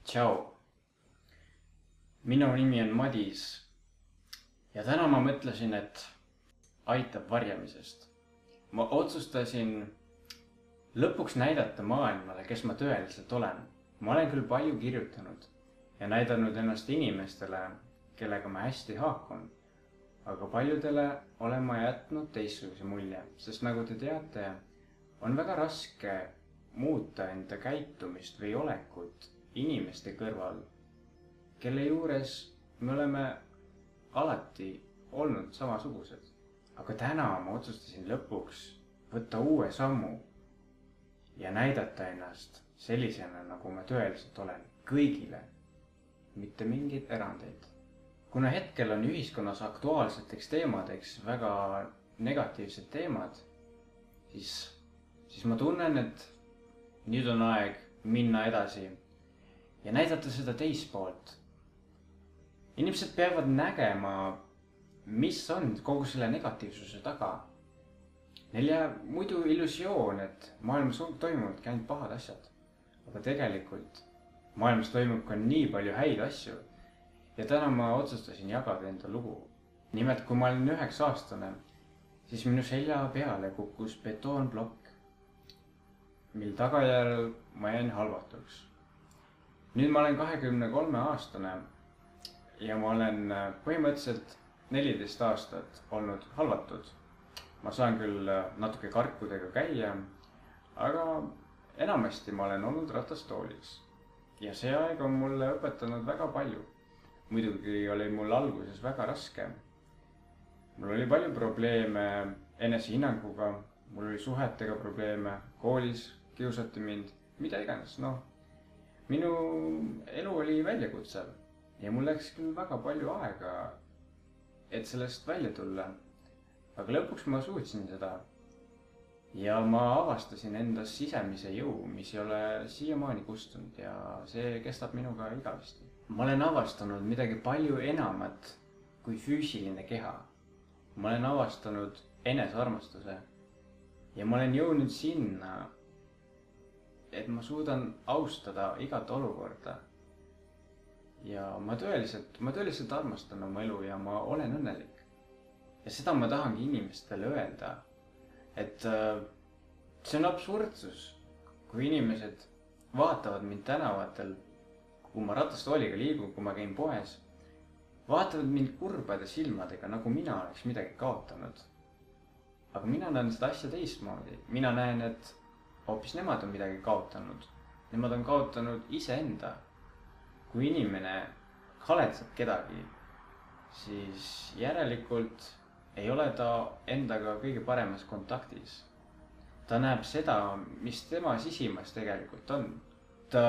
Tšau, minu nimi on Madis ja täna ma mõtlesin, et aitab varjamisest. Ma otsustasin lõpuks näidata maailmale, kes ma tõeliselt olen. Ma olen küll palju kirjutanud ja näidanud ennast inimestele, kellega ma hästi haakun. Aga paljudele olen ma jätnud teistsuguse mulje, sest nagu te teate, on väga raske muuta enda käitumist või olekut inimeste kõrval, kelle juures me oleme alati olnud samasugused. Aga täna ma otsustasin lõpuks võtta uue sammu ja näidata ennast sellisena, nagu ma tõeliselt olen, kõigile, mitte mingeid erandeid. Kuna hetkel on ühiskonnas aktuaalseteks teemadeks väga negatiivsed teemad, siis ma tunnen, et nüüd on aeg minna edasi ja näidata seda teist poolt. Inimesed peavad nägema, mis on kogu selle negatiivsuse taga. Neil jääb muidu illusioon, et maailmas toimuvadki ainult pahad asjad. Aga tegelikult maailmas toimub ka nii palju häid asju. Ja täna ma otsustasin jagada enda lugu. Nimelt, kui ma olin 9-aastane, siis minu selja peale kukkus betoonplokk, mil tagajärjel ma jäin halvatuks. Nüüd ma olen 23-aastane ja ma olen põhimõtteliselt 14 aastat olnud halvatud. Ma saan küll natuke karkudega käia, aga enamasti ma olen olnud ratastoolis. Ja see aeg on mulle õpetanud väga palju. Muidugi oli mul alguses väga raske. Mul oli palju probleeme enesehinnanguga, mul oli suhetega probleeme, koolis kiusati mind, mida iganes, Minu elu oli väljakutsev ja mul läks küll väga palju aega, et sellest välja tulla. Aga lõpuks ma suutsin seda ja ma avastasin endas sisemise jõu, mis ei ole siiamaani kustunud ja see kestab minuga igavesti. Ma olen avastanud midagi palju enamat kui füüsiline keha. Ma olen avastanud enesearmastuse ja ma olen jõudnud sinna, et ma suudan austada igat olukorda. Ja ma tõeliselt armastan oma elu ja ma olen õnnelik. Ja seda ma tahangi inimestele öelda, et see on absurdsus, kui inimesed vaatavad mind tänavatel, kui ma ratastooliga liigun, kui ma käin poes, vaatavad mind kurbade silmadega, nagu mina oleks midagi kaotanud. Aga mina näen seda asja teistmoodi. Mina näen, et hoopis nemad on midagi kaotanud. Nemad on kaotanud iseenda. Kui inimene haletseb kedagi, siis järelikult ei ole ta endaga kõige paremas kontaktis. Ta näeb seda, mis tema sisimas tegelikult on. Ta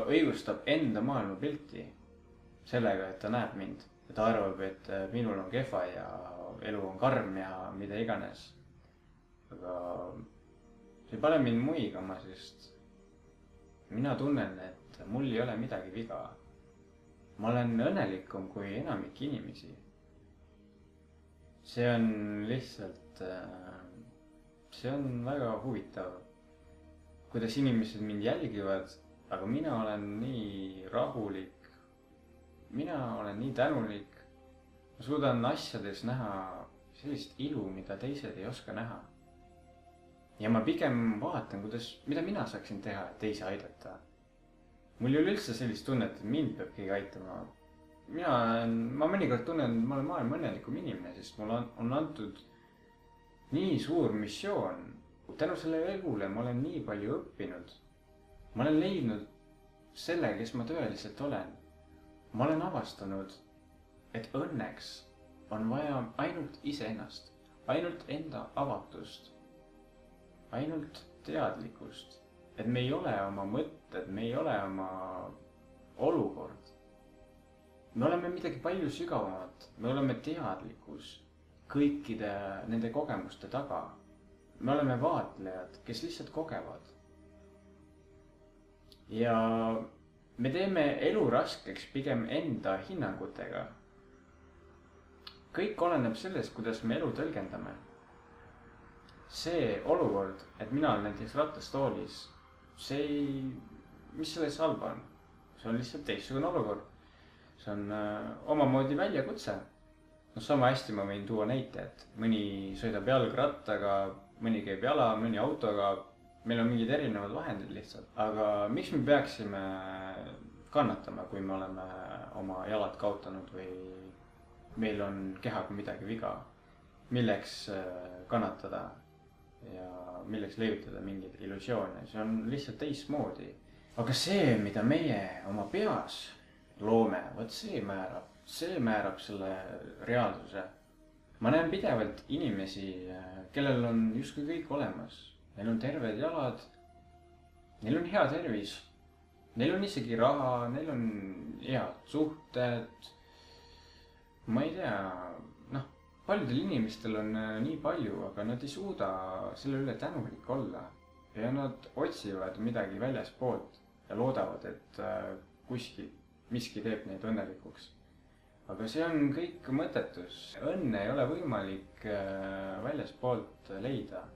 õigustab enda maailmapilti sellega, et ta näeb mind. Ja ta arvab, et minul on kehva ja elu on karm ja mida iganes. Aga see ei pane mind muigama, sest mina tunnen, et mul ei ole midagi viga. Ma olen õnnelikum kui enamik inimesi. See on lihtsalt, see on väga huvitav, kuidas inimesed mind jälgivad, aga mina olen nii rahulik, mina olen nii tänulik. Ma suudan asjades näha sellist ilu, mida teised ei oska näha. Ja ma pigem vaatan, mida mina saaksin teha, et teisi aidata. Mul ei ole üldse sellist tunnet, et mind peab keegi aitama. Ma mõnikord tunnen, et ma olen maailma õnnelikum inimene, sest mul on antud nii suur missioon. Tänu selle elule ma olen nii palju õppinud. Ma olen leidnud selle, kes ma tõeliselt olen. Ma olen avastanud, et õnneks on vaja ainult iseennast, ainult enda avatust, ainult teadlikkust. Et me ei ole oma mõtted, me ei ole oma olukord. Me oleme midagi palju sügavamat, me oleme teadlikkus kõikide nende kogemuste taga. Me oleme vaatlejad, kes lihtsalt kogevad. Ja me teeme elu raskeks pigem enda hinnangutega. Kõik oleneb sellest, kuidas me elu tõlgendame. See olukord, et mina olen näiteks ratastoolis, mis selles halba on? see on lihtsalt teistsugune olukord. See on omamoodi väljakutse. No sama hästi ma võin tuua näite, et mõni sõidab jalgrattaga, mõni käib jala, mõni autoga. Meil on mingid erinevad vahendid lihtsalt. Aga miks me peaksime kannatama, kui me oleme oma jalad kaotanud või meil on kehaga midagi viga? Milleks kannatada ja milleks leiutada mingeid illusioone? See on lihtsalt teistmoodi. Aga see, mida meie oma peas loome, võt see määrab selle reaalsuse. Ma näen pidevalt inimesi, kellel on justkui kõik olemas. Neil on terved jalad, neil on hea tervis, neil on isegi raha, neil on head suhted. Ma ei tea, paljudel inimestel on nii palju, aga nad ei suuda selle üle tänulik olla. Ja nad otsivad midagi väljaspoolt ja loodavad, et kuskil miski teeb neid õnnelikuks. Aga see on kõik mõttetus. Õnne ei ole võimalik väljaspoolt leida.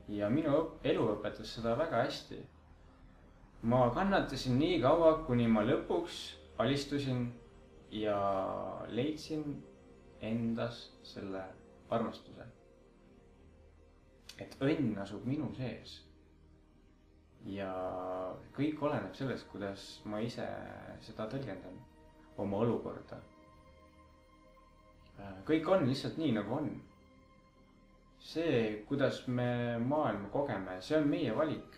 Ja minu elu õpetas seda väga hästi. Ma kannatasin nii kaua, kuni ma lõpuks alistusin ja leidsin endas selle armastuse. Et õnn asub minu sees. Ja kõik oleneb sellest, kuidas ma ise seda tõlgendan oma olukorda. Kõik on lihtsalt nii, nagu on. See, kuidas me maailma kogeme, see on meie valik.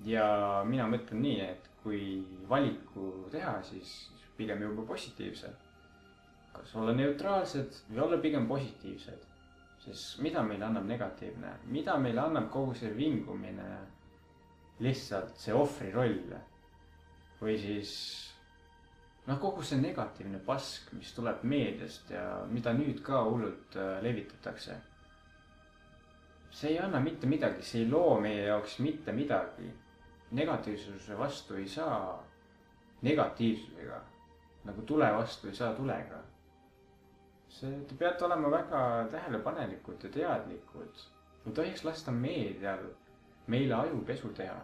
Ja mina mõtlen nii, et kui valiku teha, siis pigem juba positiivsed. Kas olla neutraalsed või olla pigem positiivsed. Sest mida meile annab negatiivne? Mida meile annab kogu see vingumine, lihtsalt see ohvri roll? Või siis kogu see negatiivne pask, mis tuleb meediast ja mida nüüd ka hullult levitatakse. See ei anna mitte midagi, see ei loo meie jaoks mitte midagi. Negatiivsuse vastu ei saa negatiivsusega, nagu tule vastu ei saa tulega. Te peate olema väga tähelepanelikud ja teadlikud. Ei tohiks lasta meedial meile ajupesu teha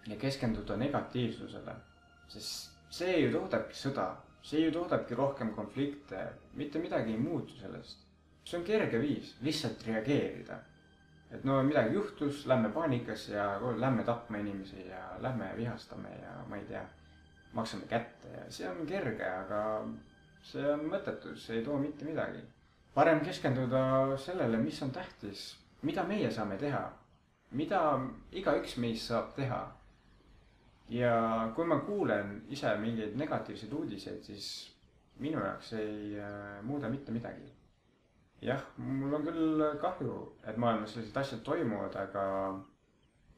ja keskenduda negatiivsusele. Sest see ju toodabki sõda, see ju toodabki rohkem konflikte, mitte midagi ei muutu sellest. See on kerge viis lihtsalt reageerida. Et midagi juhtus, lähme paanikas ja lähme tapma inimesi ja lähme vihastame ja ma ei tea, maksame kätte ja see on kerge, aga see on mõttetus, see ei too mitte midagi. Parem keskenduda sellele, mis on tähtis, mida meie saame teha, mida igaüks meist saab teha. Ja kui ma kuulen ise mingeid negatiivseid uudiseid, siis minu jaoks ei muuda mitte midagi. Jah, mul on küll kahju, et maailmas sellised asjad toimuvad, aga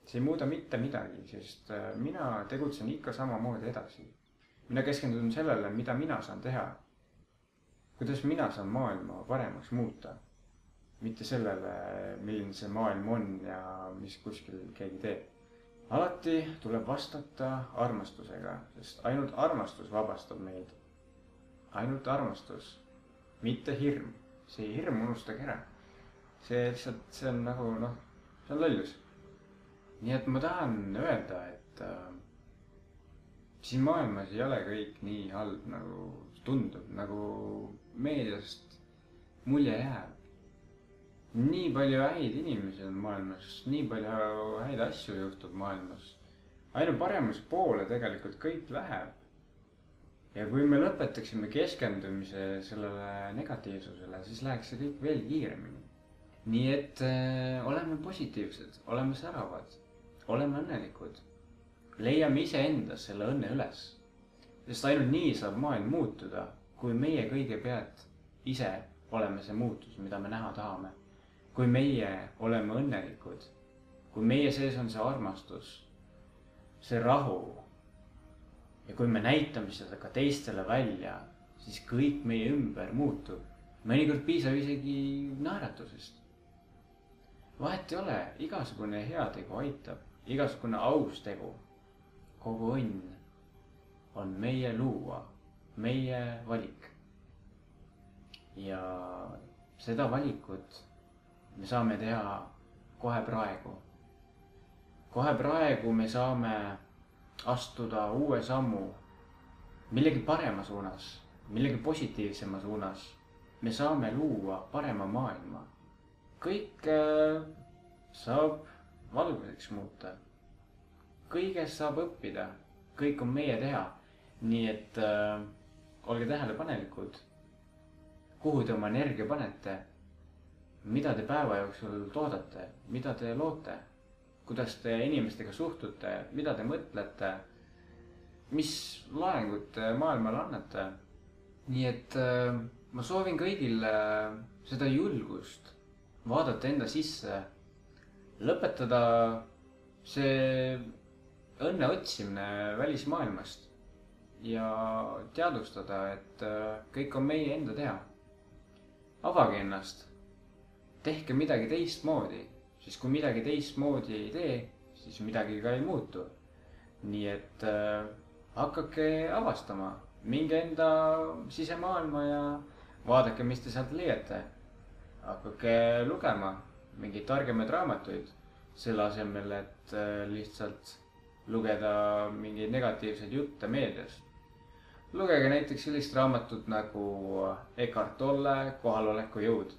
see ei muuda mitte midagi, sest mina tegutsen ikka samamoodi edasi. Mina keskendun sellele, mida mina saan teha. Kuidas mina saan maailma paremaks muuta. Mitte sellele, milline see maailm on ja mis kuskil keegi teeb. Alati tuleb vastata armastusega, sest ainult armastus vabastab meid. Ainult armastus, mitte hirm. See hirm unustage ära. See lihtsalt, see on nagu, see on lollus. Nii et ma tahan öelda, et siin maailmas ei ole kõik nii halb, nagu tundub, nagu meediast mulje jääb. Nii palju häid inimesi on maailmas, nii palju häid asju juhtub maailmas. Ainult paremas poole tegelikult kõik läheb. Ja kui me lõpetaksime keskendumise sellele negatiivsusele, siis läheks see kõik veel kiiremini. Nii et oleme positiivsed, oleme säravad, oleme õnnelikud. Leiame ise endas selle õnne üles. Sest ainult nii saab maailm muutuda, kui meie kõigepealt ise oleme see muutus, mida me näha tahame. Kui meie oleme õnnelikud, kui meie sees on see armastus, see rahu. Ja kui me näitame seda ka teistele välja, siis kõik meie ümber muutub. Mõnikord piisab isegi naeratusest. Vahet ei ole, igasugune heategu aitab, igasugune aus tegu. Kogu õnn on meie luua, meie valik. Ja seda valikut me saame teha kohe praegu. Kohe praegu me saame astuda uue sammu millegi parema suunas, millegi positiivsema suunas. Me saame luua parema maailma. Kõik saab valguseks muuta. Kõigest saab õppida. Kõik on meie teha. Nii et olge tähelepanelikud. Kuhu te oma energia panete? Mida te päeva jooksul toodate? Mida te loote? Kuidas te inimestega suhtute? Mida te mõtlete? Mis laengut te maailmale annate? Nii et ma soovin kõigil seda julgust vaadata enda sisse, lõpetada see õnne otsimine välismaailmast ja teadvustada, et kõik on meie enda teha. Avage ennast, tehke midagi teistmoodi, siis kui midagi teistmoodi ei tee, siis midagi ka ei muutu. Nii et hakake avastama, minge enda sisemaailma ja vaadake, mis te sealt leiate. Hakake lugema mingeid targemaid raamatuid, selle asemel, et lihtsalt lugeda mingeid negatiivseid jutte meedias. Lugege näiteks sellist raamatut nagu Eckhart Tolle Kohaloleku jõud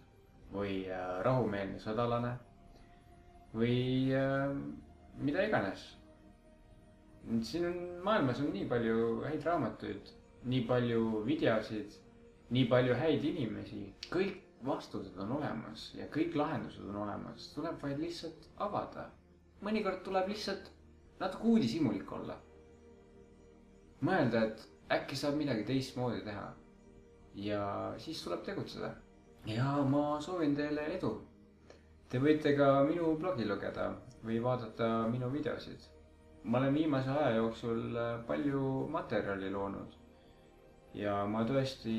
või Rahumeelne sõdalane või mida iganes. Siin maailmas on nii palju häid raamatuid, nii palju videosid, nii palju häid inimesi. Kõik vastused on olemas ja kõik lahendused on olemas. Tuleb vaid lihtsalt avada. Mõnikord tuleb lihtsalt natuke uudishimulik olla. Mõelda, et äkki saab midagi teistmoodi teha. Ja siis tuleb tegutseda. Ja ma soovin teile edu. Te võite ka minu blogi lugeda või vaadata minu videosid. Ma olen viimase aja jooksul palju materjali loonud. Ja ma tõesti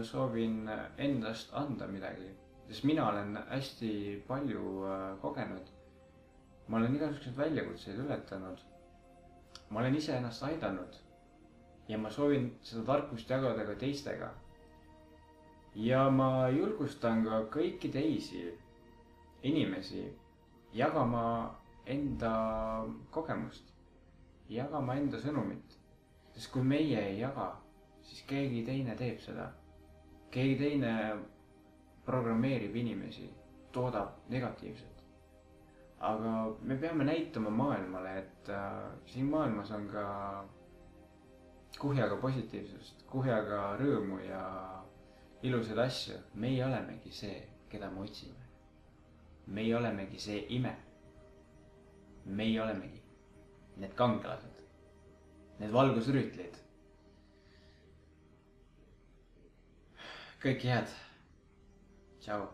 soovin endast anda midagi. Sest mina olen hästi palju kogenud. Ma olen igasugused väljakutseid ületanud. Ma olen ise ennast aidanud. Ja ma soovin seda tarkust jagada ka teistega. Ja ma julgustan ka kõiki teisi inimesi jagama enda kogemust. Jagama enda sõnumit. Sest kui meie ei jaga, siis keegi teine teeb seda. Keegi teine programmeerib inimesi, toodab negatiivset. Aga me peame näitama maailmale, et siin maailmas on ka kuhjaga positiivsust, kuhjaga rõõmu ja ilusaid asju. Meie olemegi see, keda me otsime. Meie olemegi see ime. Meie olemegi need kangelased, need valgusrüütlid. Kõike head. Tšau.